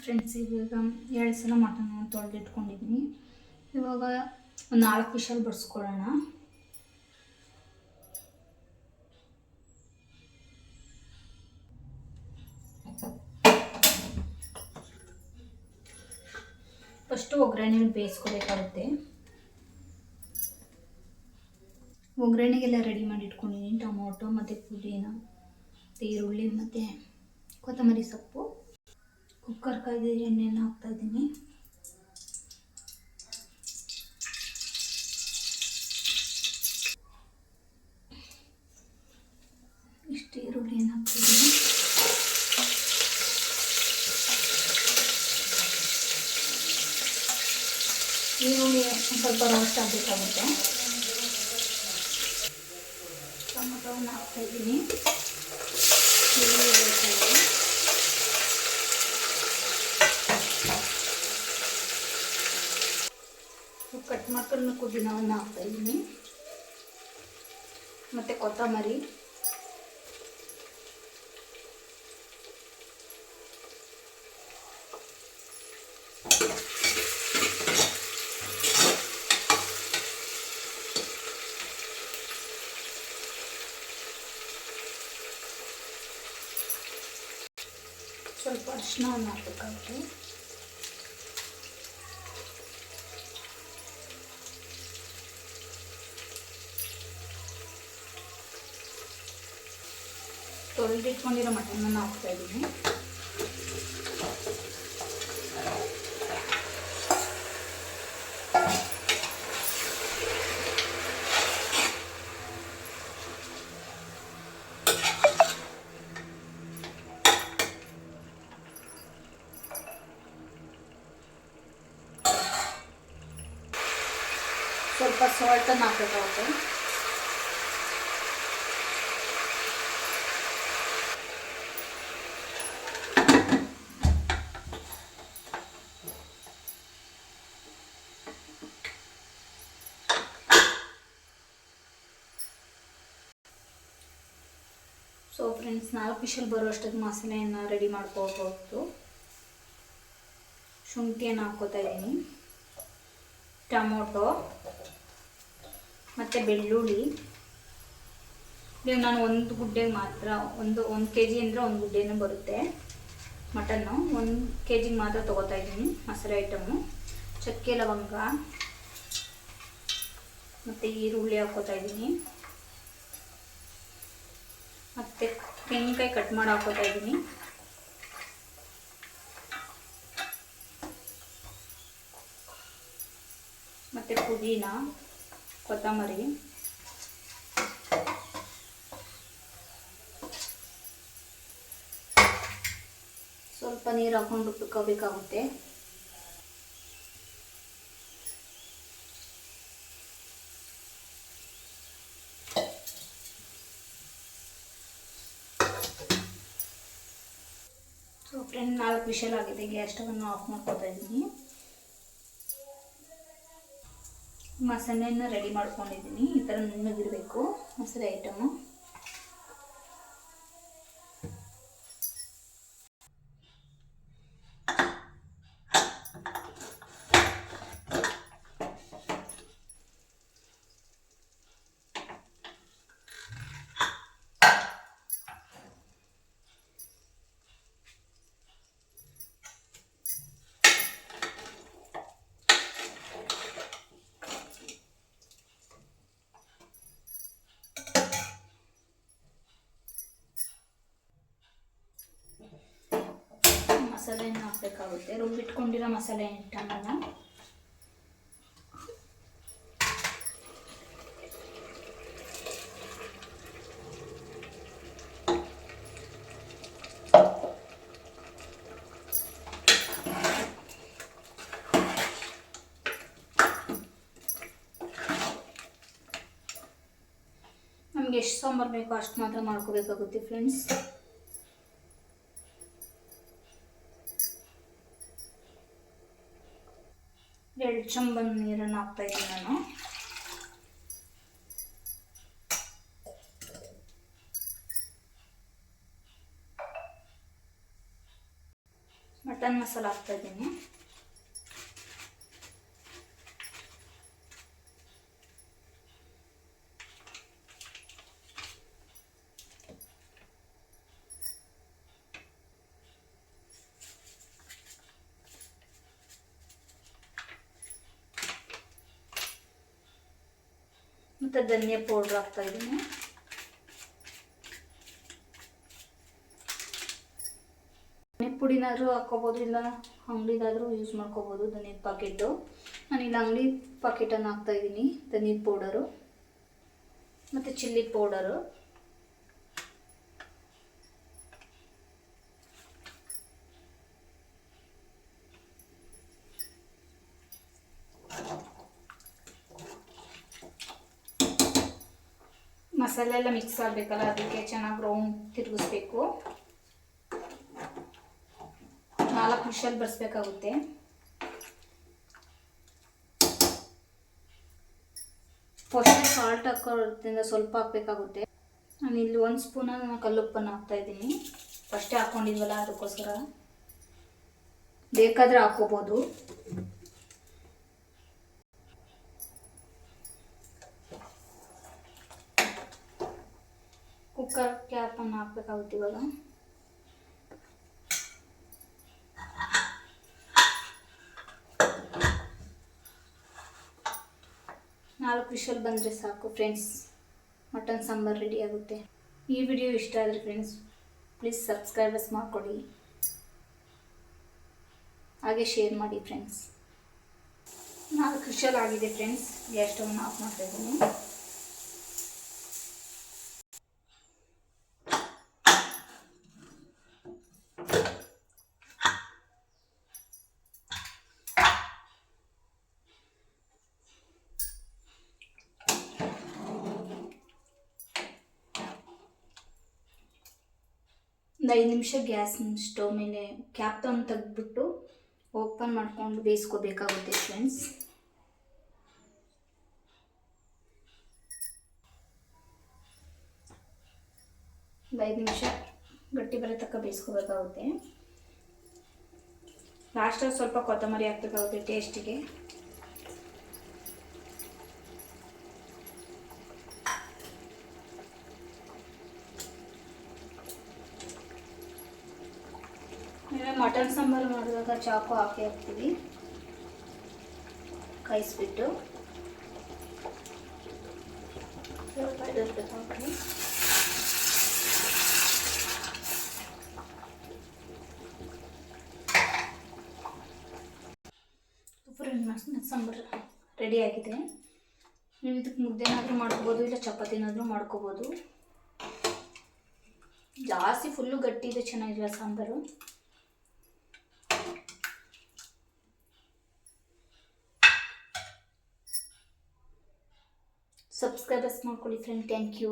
Friends, ಇವಾಗ 2 ಸಲ mutton ತೊಳೆದಿಟ್ಕೊಂಡಿದ್ದೀನಿ. ಇವಾಗ ಒಂದು 4 ವಿಷಲ್ ಬಡಿಸ್ಕೊಳ್ಳೋಣ. ಫಸ್ಟು ಒಗ್ಗರಣೆಯಲ್ಲಿ ಬೇಯಿಸ್ಕೋಬೇಕಾಗುತ್ತೆ. ಒಗ್ಗರಣೆಗೆಲ್ಲ ರೆಡಿ ಮಾಡಿ ಇಟ್ಕೊಂಡಿದ್ದೀನಿ. ಟೊಮೊಟೊ ಮತ್ತು ಪುದೀನ, ಈರುಳ್ಳಿ ಮತ್ತು ಕೊತ್ತಂಬರಿ ಸೊಪ್ಪು. ಕುಕ್ಕರ್ ಕಾಯ್ದು ಎಣ್ಣೆನ ಹಾಕ್ತಾಯಿದ್ದೀನಿ. ಇಷ್ಟು ಈರುಳ್ಳಿಯನ್ನು ಹಾಕ್ತಿದ್ದೀನಿ. ಈರುಳ್ಳಿ ಸ್ವಲ್ಪ ರೋಸ್ಟ್ ಆಗಬೇಕಾಗುತ್ತೆ. ಟೊಮೊಟೊವನ್ನು ಹಾಕ್ತಾಯಿದ್ದೀನಿ. ಕಟ್ ಮಾಡ್ಕೊಂಡು ಪುದೀನವನ್ನು ಹಾಕ್ತಾಯಿದ್ದೀನಿ ಮತ್ತು ಕೊತ್ತಂಬರಿ. ಸ್ವಲ್ಪ ಅರಿಶಿನವನ್ನು ಹಾಕಬೇಕಾಗುತ್ತೆ. ತೊಳೆದಿಟ್ಕೊಂಡಿರೋ ಮಟನನ್ನು ಹಾಕ್ತಾಯಿದ್ದೀನಿ. ಸ್ವಲ್ಪ ಸಾಲ್ಟನ್ನು ಹಾಕಬೇಕಾಗುತ್ತೆ. ಸೊ ಫ್ರೆಂಡ್ಸ್, 4 ವಿಷಲ್ ಬರೋ ಅಷ್ಟೊತ್ತು ಮಸಾಲೆಯನ್ನು ರೆಡಿ ಮಾಡ್ಕೋಬಹುದು. ಶುಂಠಿಯನ್ನು ಹಾಕ್ಕೋತಾ ಇದ್ದೀನಿ, ಟೊಮೊಟೊ ಮತ್ತು ಬೆಳ್ಳುಳ್ಳಿ. ಇವಾಗ ನಾನು ಒಂದು ಗುಡ್ಡೆಗೆ ಮಾತ್ರ ಒಂದು kg ಅಂದರೆ 1 ಗುಡ್ಡೆನೂ ಬರುತ್ತೆ ಮಟನ್ನು. 1 kg ಮಾತ್ರ ತೊಗೋತಾ ಇದ್ದೀನಿ ಮಸಾಲೆ ಐಟಮು. ಚಕ್ಕೆ ಲವಂಗ ಮತ್ತು ಈರುಳ್ಳಿ ಹಾಕ್ಕೋತಾ ಇದ್ದೀನಿ. ಮತ್ತು ತೆಂಗಿನಕಾಯಿ ಕಟ್ ಮಾಡಿ ಹಾಕ್ಕೋತಾ ಇದ್ದೀನಿ. ಮತ್ತು ಪುದೀನ, ಕೊತ್ತಂಬರಿ, ಸ್ವಲ್ಪ ನೀರು ಹಾಕೊಂಡು ರುಬ್ಕೋಬೇಕಾಗುತ್ತೆ. ಸೊ ಫ್ರೆಂಡ್, 4 ವಿಷಲ್ ಆಗಿದೆ. ಗ್ಯಾಸ್ ಸ್ಟವನ್ನು ಆಫ್ ಮಾಡ್ಕೊತಾ ಇದ್ದೀನಿ. ಮಸಾಲೆಯನ್ನು ರೆಡಿ ಮಾಡ್ಕೊಂಡಿದ್ದೀನಿ. ಈ ಥರ ನುಣ್ಣಗಿರಬೇಕು ಮಸಾಲೆ ಐಟಮು. ಮಸಾಲೆಯನ್ನು ಹಾಕಬೇಕಾಗುತ್ತೆ. ರುಬ್ಬಿಟ್ಕೊಂಡಿರೋ ಮಸಾಲೆ ಹಿಟ್ಟನ್ನು ನಮಗೆ ಎಷ್ಟು ಸಾಂಬಾರು ಬೇಕೋ ಅಷ್ಟು ಮಾತ್ರ ಮಾಡ್ಕೋಬೇಕಾಗುತ್ತೆ ಫ್ರೆಂಡ್ಸ್. ಎರಡು ಚಮಚ ನೀರನ್ನು ಹಾಕ್ತಾ ಇದ್ದೀನಿ ನಾನು. ಮಟನ್ ಮಸಾಲ ಹಾಕ್ತಾಯಿದ್ದೀನಿ. ಮತ್ತು ಧನಿಯಾ ಪೌಡ್ರ್ ಹಾಕ್ತಾಯಿದ್ದೀನಿ. ಪುಡಿನಾದರೂ ಹಾಕ್ಕೋಬೋದು, ಇಲ್ಲ ಅಂಗಡಿದಾದರೂ ಯೂಸ್ ಮಾಡ್ಕೋಬೋದು. ಧನಿಯದ ಪಾಕೆಟು ನಾನಿಲ್ಲಿ ಅಂಗಡಿ ಪಾಕೆಟನ್ನು ಹಾಕ್ತಾಯಿದ್ದೀನಿ. ಧನಿಯದ ಪೌಡರು ಮತ್ತು ಚಿಲ್ಲಿ ಪೌಡರು. ಮಸಾಲೆ ಎಲ್ಲ ಮಿಕ್ಸ್ ಆಗಬೇಕಲ್ಲ, ಅದಕ್ಕೆ ಚೆನ್ನಾಗಿ ರೌಂಡ್ ತಿರುಗಿಸ್ಬೇಕು. 4 ವಿಷಲ್ ಬರ್ಸ್ಬೇಕಾಗುತ್ತೆ. ಫಸ್ಟೇ ಸಾಲ್ಟ್ ಹಾಕೋದ್ರಿಂದ ಸ್ವಲ್ಪ ಹಾಕಬೇಕಾಗುತ್ತೆ. ನಾನು ಇಲ್ಲಿ 1 ಸ್ಪೂನ್ ಕಲ್ಲುಪ್ಪನ್ನು ಹಾಕ್ತಾಯಿದ್ದೀನಿ. ಫಸ್ಟೇ ಹಾಕ್ಕೊಂಡಿದ್ವಲ್ಲ ಅದಕ್ಕೋಸ್ಕರ. ಬೇಕಾದರೆ ಹಾಕ್ಕೋಬೋದು. ಕುಕ್ಕರ್ ಕ್ಯಾಪನ್ನು ಹಾಕಬೇಕಾಗುತ್ತೆ ಇವಾಗ. ನಾಲ್ಕು ವಿಷಲ್ ಬಂದರೆ ಸಾಕು ಫ್ರೆಂಡ್ಸ್, ಮಟನ್ ಸಾಂಬಾರು ರೆಡಿ ಆಗುತ್ತೆ. ಈ ವಿಡಿಯೋ ಇಷ್ಟ ಆದರೆ ಫ್ರೆಂಡ್ಸ್ ಪ್ಲೀಸ್ ಸಬ್ಸ್ಕ್ರೈಬರ್ಸ್ ಮಾಡಿಕೊಡಿ, ಹಾಗೆ ಶೇರ್ ಮಾಡಿ ಫ್ರೆಂಡ್ಸ್. 4 ವಿಷಲ್ ಆಗಿದೆ ಫ್ರೆಂಡ್ಸ್. ಗ್ಯಾಸ್ ಸ್ಟವ್ನ ಆಫ್ ಮಾಡ್ತಾಯಿದ್ದೀನಿ. ಒಂದು 5 ನಿಮಿಷ ಗ್ಯಾಸ್ ಸ್ಟವ್ ಮೇಲೆ ಕ್ಯಾಪ್ ತೆಗೆದ್ಬಿಟ್ಟು ಓಪನ್ ಮಾಡ್ಕೊಂಡು ಬೇಯಿಸ್ಕೋಬೇಕಾಗುತ್ತೆ ಫ್ರೆಂಡ್ಸ್. ಒಂದು 5 ನಿಮಿಷ ಗಟ್ಟಿ ಬರೋ ತನಕ ಬೇಯಿಸ್ಕೋಬೇಕಾಗುತ್ತೆ. ಲಾಸ್ಟಲ್ಲಿ ಸ್ವಲ್ಪ ಕೊತ್ತಂಬರಿ ಹಾಕಬೇಕಾಗುತ್ತೆ ಟೇಸ್ಟಿಗೆ. ಮಟನ್ ಸಾಂಬಾರು ಮಾಡಿದಾಗ ಚಾಕು ಹಾಕ್ತೀವಿ, ಕಾಯಿಸ್ಬಿಟ್ಟು ಸ್ವಲ್ಪ ಇಡಬೇಕಾಗುತ್ತೆ. ಮಟನ್ ಸಾಂಬಾರು ರೆಡಿ ಆಗಿದೆ. ನೀವು ಇದಕ್ಕೆ ಮುದ್ದೆನಾದರೂ ಮಾಡ್ಕೋಬೋದು, ಇಲ್ಲ ಚಪಾತಿನಾದರೂ ಮಾಡ್ಕೋಬೋದು. ಜಾಸ್ತಿ ಫುಲ್ಲು ಗಟ್ಟಿ ಇದೆ, ಚೆನ್ನಾಗಿಲ್ಲ ಸಾಂಬಾರು. ಸಬ್ಸ್ಕ್ರೈಬರ್ಸ್ ಮಾಡ್ಕೊಳ್ಳಿ ಫ್ರೆಂಡ್. Thank you.